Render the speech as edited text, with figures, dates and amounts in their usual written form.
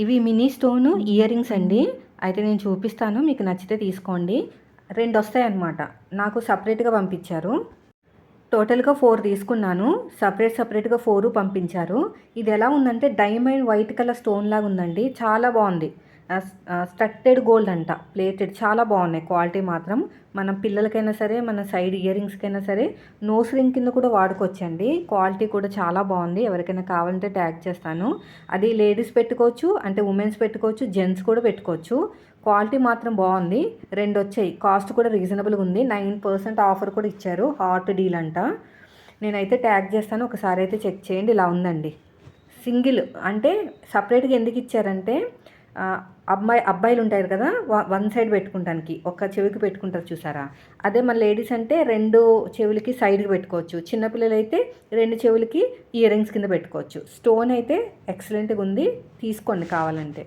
ఇవి mini stone ear rings అండి. అయితే నేను చూపిస్తాను, మీకు నచ్చితే తీసుకోండి. 2 వస్తాయన్నమాట. నాకు సపరేట్గా పంపించారు. టోటల్గా 4 తీసుకున్నాను. సపరేట్గా 4 పంపించారు. ఇది ఎలా ఉందంటే డైమండ్ వైట్ కలర్ స్టోన్ లాగా ఉందండి. చాలా బాగుంది. స్టట్టెడ్ గోల్డ్ అంట, ప్లేటెడ్. చాలా బాగున్నాయి క్వాలిటీ మాత్రం. మనం పిల్లలకైనా సరే, మన సైడ్ ఇయర్ రింగ్స్కైనా సరే, నోస్ రింగ్ కింద కూడా వాడుకోవచ్చండి. క్వాలిటీ కూడా చాలా బాగుంది. ఎవరికైనా కావాలంటే ట్యాగ్ చేస్తాను. అది లేడీస్ పెట్టుకోవచ్చు, అంటే ఉమెన్స్ పెట్టుకోవచ్చు, జెంట్స్ కూడా పెట్టుకోవచ్చు. క్వాలిటీ మాత్రం బాగుంది. 2 వచ్చాయి. కాస్ట్ కూడా రీజనబుల్గా ఉంది. 9% ఆఫర్ కూడా ఇచ్చారు. హాట్ డీల్ అంట. నేనైతే ట్యాగ్ చేస్తాను, ఒకసారి అయితే చెక్ చేయండి. ఇలా ఉందండి. సింగిల్ అంటే సపరేట్గా ఎందుకు ఇచ్చారంటే అబ్బాయిలు ఉంటారు కదా, వన్ సైడ్ పెట్టుకుంటానికి, ఒక చెవికి పెట్టుకుంటారు చూసారా, అదే మన లేడీస్ అంటే 2 చెవులకి సైడ్కి పెట్టుకోవచ్చు. చిన్నపిల్లలు అయితే 2 చెవులకి ఇయర్ రింగ్స్ కింద పెట్టుకోవచ్చు. స్టోన్ అయితే ఎక్సలెంట్గా ఉంది, తీసుకోండి కావాలంటే.